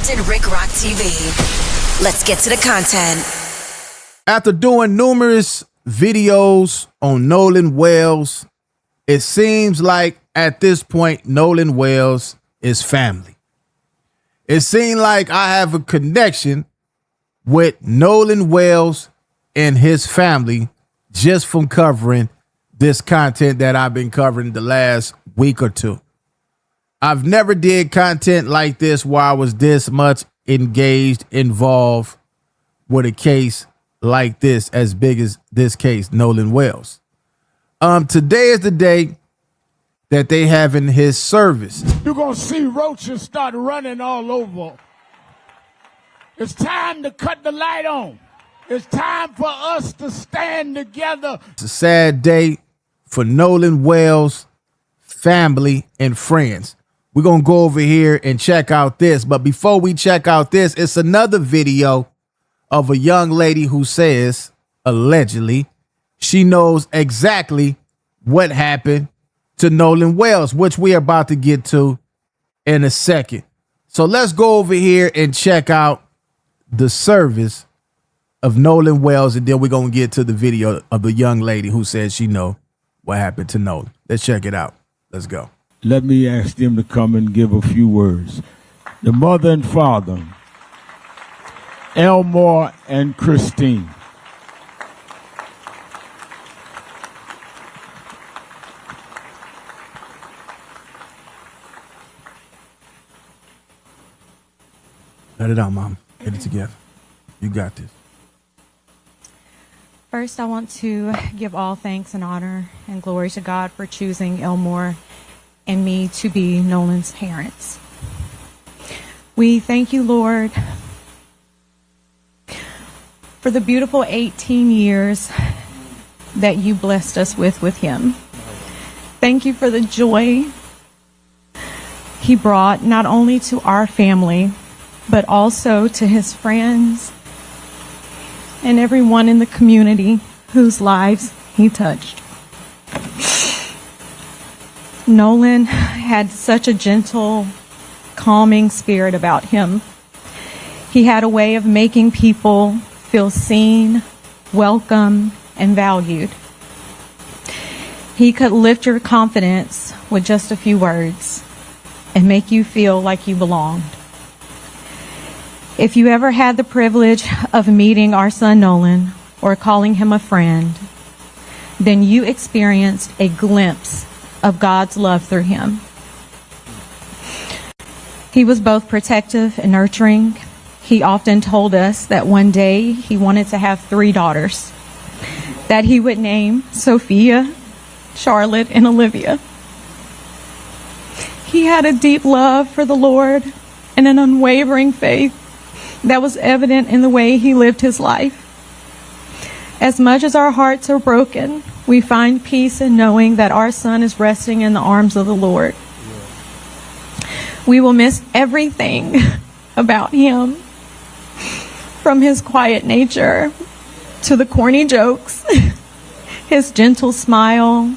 Captain Rick Rock TV. Let's get to the content. After doing numerous videos on Nolan Wells, it seems like at this point, Nolan Wells is family. It seemed like I have a connection with Nolan Wells and his family just from covering this content that I've been covering the last week or two. I've never did content like this where I was this much engaged, involved with a case like this, as big as this case, Nolan Wells. Today is the day that they have in his service. You're going to see roaches start running all over. It's time to cut the light on. It's time for us to stand together. It's a sad day for Nolan Wells' family and friends. We're going to go over here and check out this. But before we check out this, it's another video of a young lady who says, allegedly, she knows exactly what happened to Nolan Wells, which we are about to get to in a second. So let's go over here and check out the service of Nolan Wells, and then we're going to get to the video of the young lady who says she know what happened to Nolan. Let's check it out. Let's go. Let me ask them to come and give a few words. The mother and father, Elmore and Christine. Let it out, Mom. Get it together. You got this. First, I want to give all thanks and honor and glory to God for choosing Elmore and me to be Nolan's parents. We thank you, Lord, for the beautiful 18 years that you blessed us with him. Thank you for the joy he brought not only to our family, but also to his friends and everyone in the community whose lives he touched. Nolan had such a gentle, calming spirit about him. He had a way of making people feel seen, welcome, and valued. He could lift your confidence with just a few words and make you feel like you belonged. If you ever had the privilege of meeting our son Nolan or calling him a friend, then you experienced a glimpse of God's love through him. He was both protective and nurturing. He often told us that one day he wanted to have 3 daughters that he would name Sophia, Charlotte, and Olivia. He had a deep love for the Lord and an unwavering faith that was evident in the way he lived his life. As much as our hearts are broken, we find peace in knowing that our son is resting in the arms of the Lord. We will miss everything about him, from his quiet nature to the corny jokes, his gentle smile,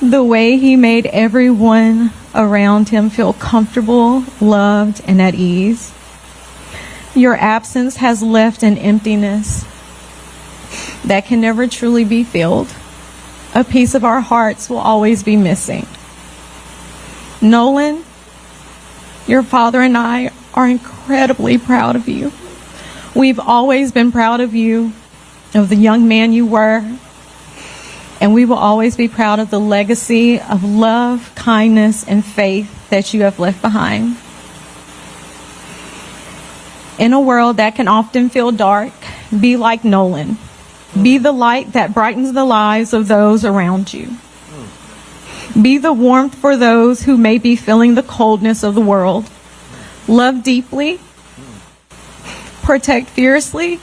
the way he made everyone around him feel comfortable, loved, and at ease. Your absence has left an emptiness that can never truly be filled. A piece of our hearts will always be missing. Nolan, your father and I are incredibly proud of you. We've always been proud of you, of the young man you were, and we will always be proud of the legacy of love, kindness, and faith that you have left behind. In a world that can often feel dark, be like Nolan. Be the light that brightens the lives of those around you. Be the warmth for those who may be feeling the coldness of the world. Love deeply, protect fiercely,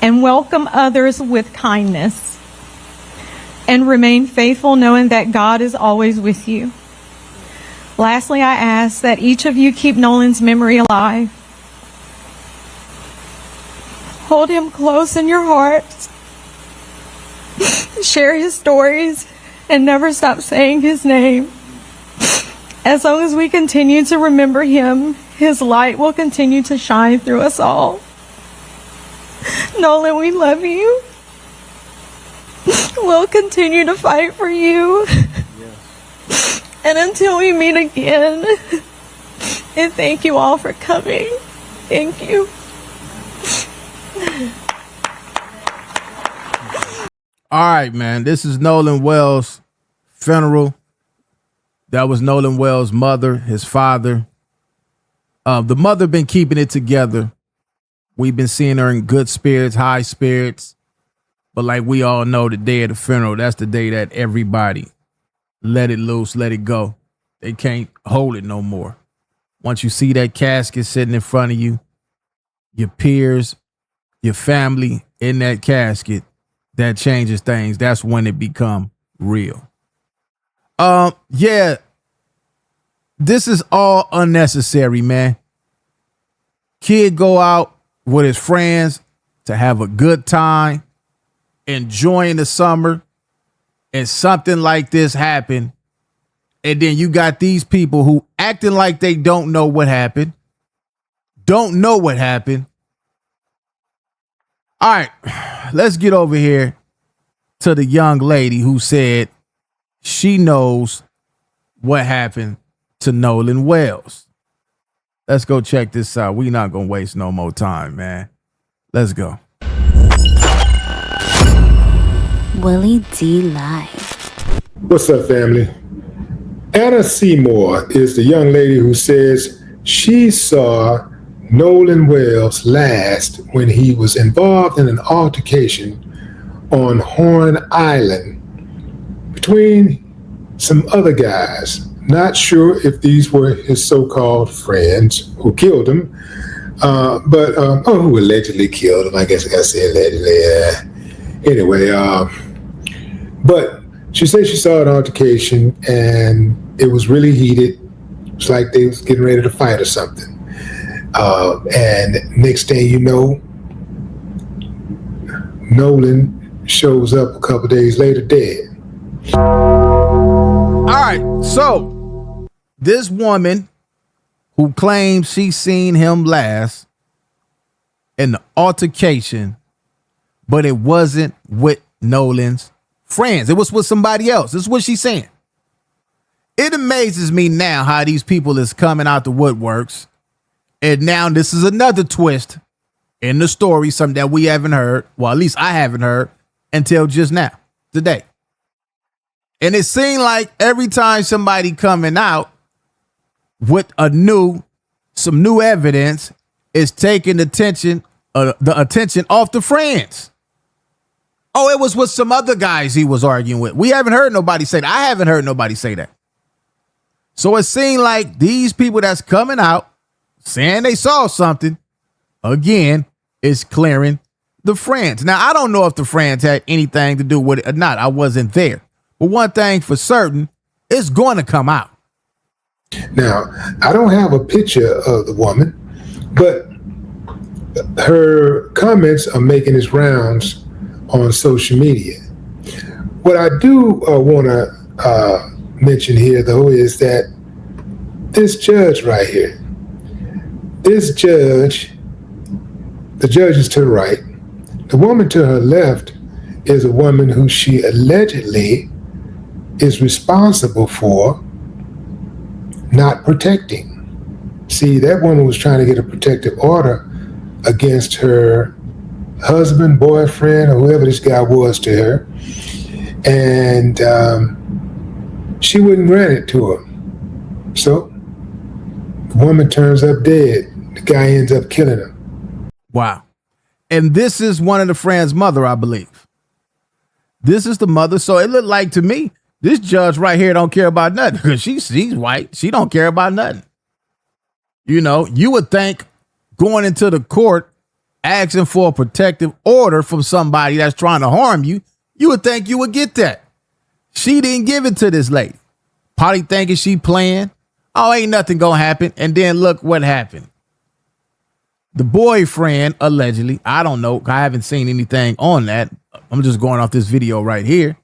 and welcome others with kindness. And remain faithful knowing that God is always with you. Lastly, I ask that each of you keep Nolan's memory alive. Hold him close in your hearts. Share his stories and never stop saying his name. As long as we continue to remember him, His light will continue to shine through us all. Nolan, we love you. We'll continue to fight for you. Yes. And until we meet again. And thank you all for coming. Thank you. All right, man. This is Nolan Wells' funeral. That was Nolan Wells' mother, his father. The mother been keeping it together. We've been seeing her in good spirits, high spirits. But like we all know, the day of the funeral, that's the day that everybody let it loose, let it go. They can't hold it no more. Once you see that casket sitting in front of you, your peers, your family in that casket, that changes things. That's when it become real. Yeah, this is all unnecessary, man. Kid go out with his friends to have a good time, enjoying the summer, and something like this happen. And then you got these people who acting like they don't know what happened. Don't know what happened. All right, let's get over here to the young lady who said she knows what happened to Nolan Wells. Let's go check this out. We're not going to waste no more time, man. Let's go. Willie D Live. What's up, family? Anna Seymour is the young lady who says she saw Nolan Wells last when he was involved in an altercation on Horn Island between some other guys. Not sure if these were his so-called friends who killed him, but who allegedly killed him. I guess I gotta say allegedly. Anyway, but she said she saw an altercation and it was really heated. It was like they was getting ready to fight or something. And next thing you know, Nolan shows up a couple days later dead. All right, so this woman who claims she seen him last in the altercation, but it wasn't with Nolan's friends. It was with somebody else. This is what she's saying. It amazes me now how these people is coming out the woodworks. And now this is another twist in the story, something that we haven't heard. Well, at least I haven't heard until just now, today. And it seemed like every time somebody coming out with some new evidence is taking the attention off the friends. Oh, it was with some other guys he was arguing with. We haven't heard nobody say that. I haven't heard nobody say that. So it seemed like these people that's coming out saying they saw something, again, is clearing the friends. Now, I don't know if the friends had anything to do with it or not. I wasn't there. But one thing for certain, it's going to come out. Now, I don't have a picture of the woman, but her comments are making its rounds on social media. What I do want to mention here, though, is that this judge right here, this judge, the judge is to the right. The woman to her left is a woman who she allegedly is responsible for not protecting. See, that woman was trying to get a protective order against her husband, boyfriend, or whoever this guy was to her. And she wouldn't grant it to him. So the woman turns up dead. The guy ends up killing her. Wow. And this is one of the friends' mother, I believe. This is the mother. So it looked like to me, this judge right here don't care about nothing because she's white. She don't care about nothing. You know, you would think going into the court, asking for a protective order from somebody that's trying to harm you, you would think you would get that. She didn't give it to this lady. Probably thinking she playing. Oh, ain't nothing gonna happen. And then look what happened. The boyfriend, allegedly, I don't know. I haven't seen anything on that. I'm just going off this video right here.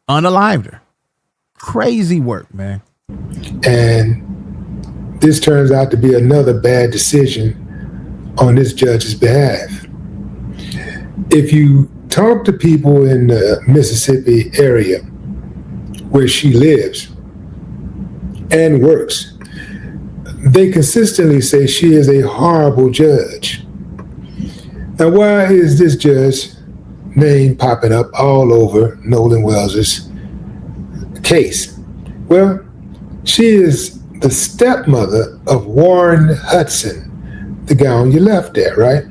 Unalived her. Crazy work, man. And this turns out to be another bad decision on this judge's behalf. If you talk to people in the Mississippi area where she lives and works, they consistently say she is a horrible judge. Now, why is this judge name popping up all over Nolan Wells's case? Well, she is the stepmother of Warren Hudson, the guy on your left there, right?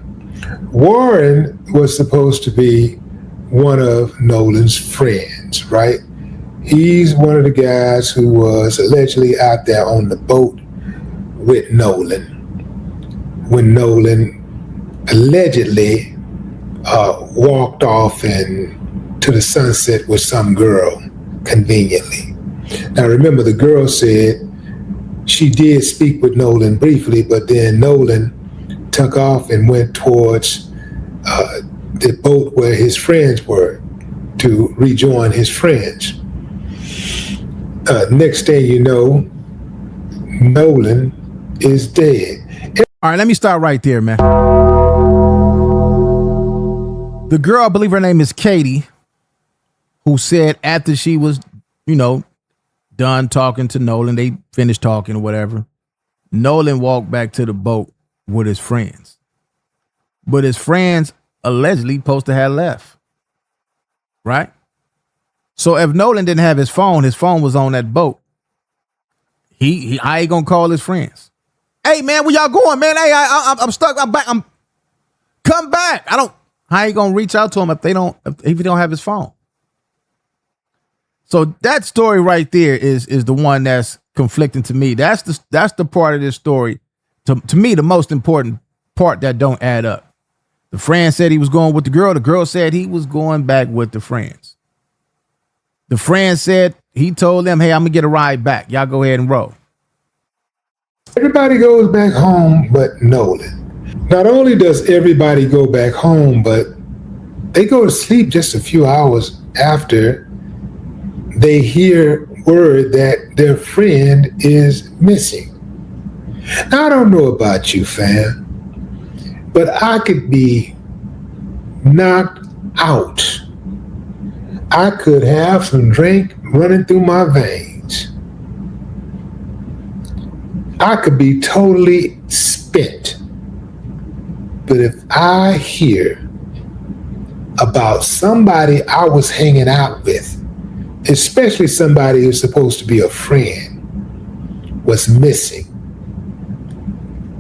Warren was supposed to be one of Nolan's friends, right? He's one of the guys who was allegedly out there on the boat with Nolan when Nolan allegedly walked off and to the sunset with some girl conveniently. Now remember, the girl said she did speak with Nolan briefly, but then Nolan took off and went towards the boat where his friends were to rejoin his friends. Next thing you know, Nolan is dead. All right, let me start right there, man. The girl, I believe her name is Katie, who said after she was, done talking to Nolan, they finished talking or whatever, Nolan walked back to the boat with his friends. But his friends allegedly supposed to have left. Right? So if Nolan didn't have his phone was on that boat. He how he gonna call his friends? Hey man, where y'all going, man? Hey, I'm stuck. I'm back. Come back. How you gonna reach out to him if he don't have his phone? So that story right there is the one that's conflicting to me. That's the part of this story, to me, the most important part that don't add up. The friend said he was going with the girl. The girl said he was going back with the friends. The friend said he told them, hey, I'm gonna get a ride back. Y'all go ahead and roll. Everybody goes back home but Nolan. Not only does everybody go back home, but they go to sleep just a few hours after they hear word that their friend is missing. Now, I don't know about you, fam, but I could be knocked out. I could have some drink running through my veins. I could be totally spent. But if I hear about somebody I was hanging out with, especially somebody who's supposed to be a friend, was missing,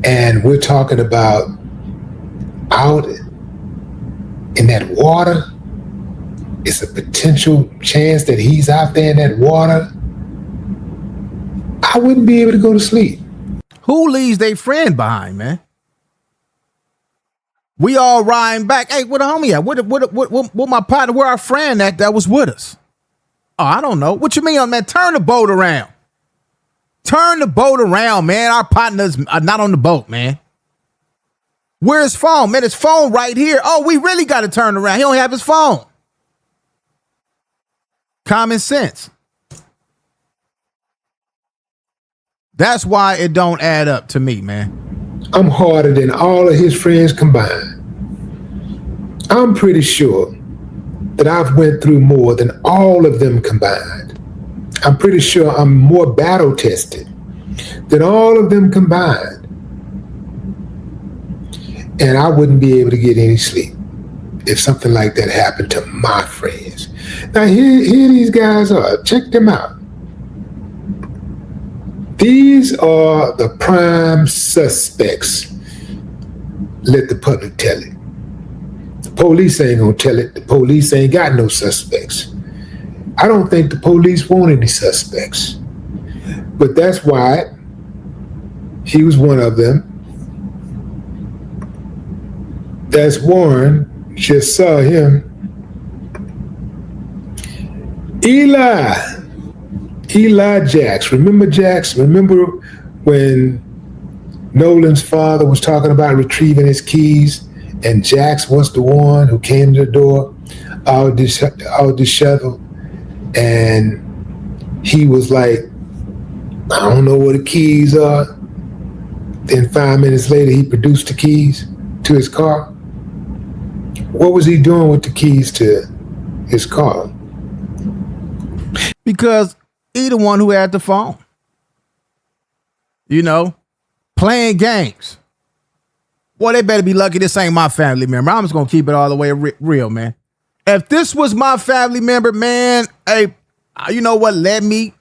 and we're talking about out in that water, it's a potential chance that he's out there in that water, I wouldn't be able to go to sleep. Who leaves their friend behind, man? We all riding back. Hey, where the homie at? Where my partner? Where our friend that was with us? Oh, I don't know. What you mean, man? Turn the boat around. Turn the boat around, man. Our partners are not on the boat, man. Where's his phone? Man, his phone right here. Oh, we really got to turn around. He don't have his phone. Common sense. That's why it don't add up to me, man. I'm harder than all of his friends combined. I'm pretty sure that I've went through more than all of them combined. I'm pretty sure I'm more battle tested than all of them combined. And I wouldn't be able to get any sleep if something like that happened to my friends. Now here these guys are. Check them out. These are the prime suspects. Let the public tell it. The police ain't gonna tell it. The police ain't got no suspects. I don't think the police want any suspects. But that's why he was one of them. That's Warren. Just saw him. Eli Jax. Remember Jax? Remember when Nolan's father was talking about retrieving his keys, and Jax was the one who came to the door all disheveled, and he was like, I don't know where the keys are. Then 5 minutes later, he produced the keys to his car. What was he doing with the keys to his car? Because he the one who had the phone. You know, playing games. Boy, they better be lucky this ain't my family member. I'm just going to keep it all the way real, man. If this was my family member, man, hey, you know what? Let me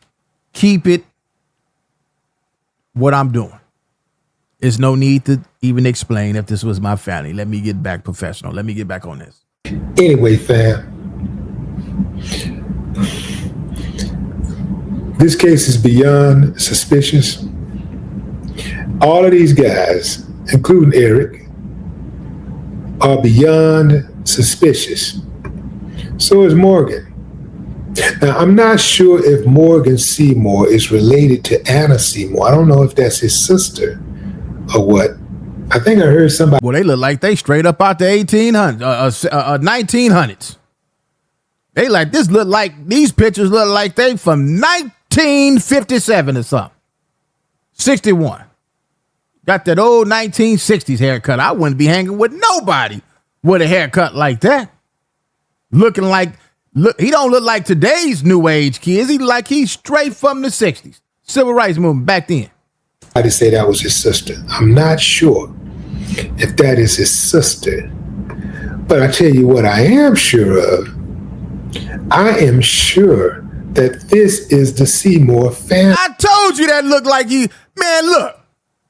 keep it what I'm doing. There's no need to even explain if this was my family. Let me get back professional. Let me get back on this. Anyway, fam, this case is beyond suspicious. All of these guys, including Eric, are beyond suspicious. So is Morgan. Now, I'm not sure if Morgan Seymour is related to Anna Seymour. I don't know if that's his sister or what. I think I heard somebody. Well, they look like they straight up out the 1900s. They like this look like these pictures look like they from 1957 or something. 61. Got that old 1960s haircut. I wouldn't be hanging with nobody with a haircut like that. Looking like, look, he don't look like today's new age kids. He like he's straight from the 60s. Civil rights movement back then. I say that was his sister. I'm not sure if that is his sister. But I tell you what I am sure of. I am sure that this is the Seymour family. I told you that looked like you. Man, look.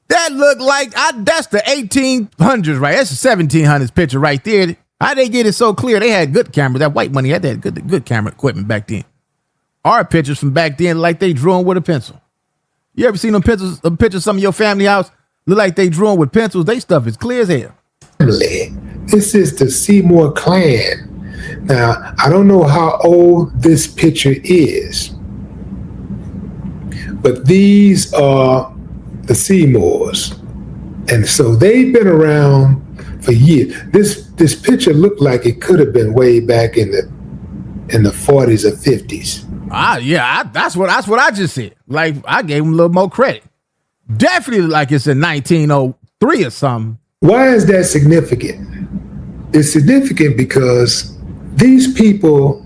That looked like, that's the 1800s, right? That's the 1700s picture right there. How they get it so clear? They had good cameras. That white money had that good camera equipment back then. Our pictures from back then like they drew them with a pencil. You ever seen them pictures of some of your family house? Look like they drew them with pencils. They stuff is clear as hell. This is the Seymour clan. Now, I don't know how old this picture is, but these are the Seymours. And so they've been around for years. This picture looked like it could have been way back in the 40s or 50s. That's what I just said. Like, I gave him a little more credit. Definitely like it's in 1903 or something. Why is that significant? It's significant because these people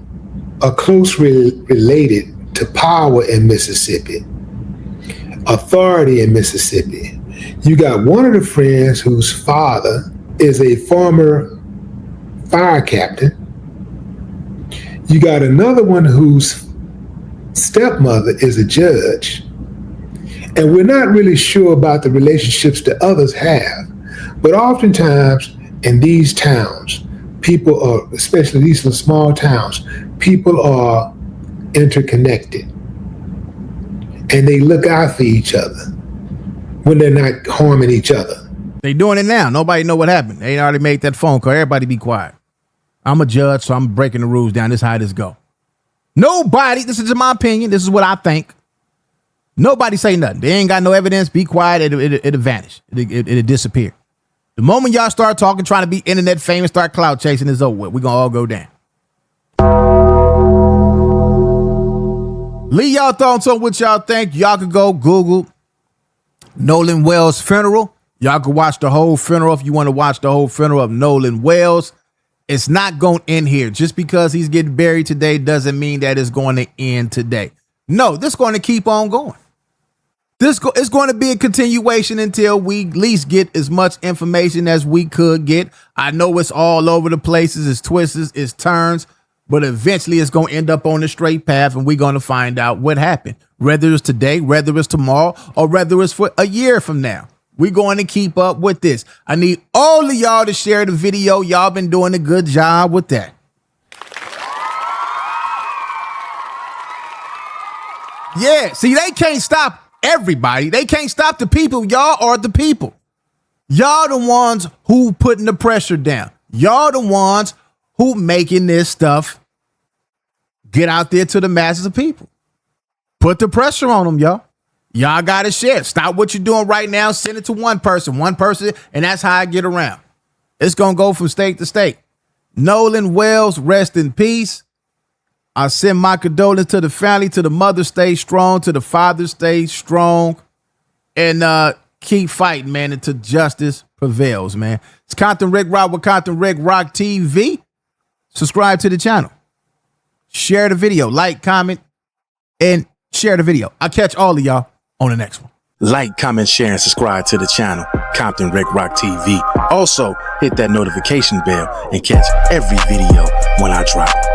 are closely related to power in Mississippi, authority in Mississippi. You got one of the friends whose father is a former fire captain. You got another one whose stepmother is a judge. And we're not really sure about the relationships that others have. But oftentimes in these towns, people are, especially these small towns, people are interconnected. And they look out for each other when they're not harming each other. They doing it now. Nobody know what happened. They already made that phone call. Everybody be quiet. I'm a judge, so I'm breaking the rules down. This is how this go. Nobody, this is my opinion. This is what I think. Nobody say nothing. They ain't got no evidence. Be quiet. It'll vanish. It'll disappear. The moment y'all start talking, trying to be internet famous, start cloud chasing, it's over with. We're going to all go down. Leave y'all thoughts on what y'all think. Y'all could go Google Nolan Wells funeral. Y'all could watch the whole funeral if you want to watch the whole funeral of Nolan Wells. It's not going to end here. Just because he's getting buried today doesn't mean that it's going to end today. No, this is going to keep on going. It's going to be a continuation until we at least get as much information as we could get. I know it's all over the places, it's twists, it's turns, but eventually it's going to end up on the straight path and we're going to find out what happened. Whether it's today, whether it's tomorrow, or whether it's for a year from now. We're going to keep up with this. I need all of y'all to share the video. Y'all been doing a good job with that. Yeah, see, they can't stop everybody. They can't stop the people. Y'all are the people. Y'all the ones who putting the pressure down. Y'all the ones who making this stuff get out there to the masses of people. Put the pressure on them, y'all. Y'all got to share. Stop what you're doing right now. Send it to one person, and that's how I get around. It's going to go from state to state. Nolan Wells, rest in peace. I send my condolences to the family, to the mother, stay strong, to the father, stay strong. And keep fighting, man, until justice prevails, man. It's Compton Rick Rock with Compton Rick Rock TV. Subscribe to the channel. Share the video. Like, comment, and share the video. I'll catch all of y'all on the next one. Like, comment, share, and subscribe to the channel, Compton Rick Rock TV. Also, hit that notification bell and catch every video when I drop.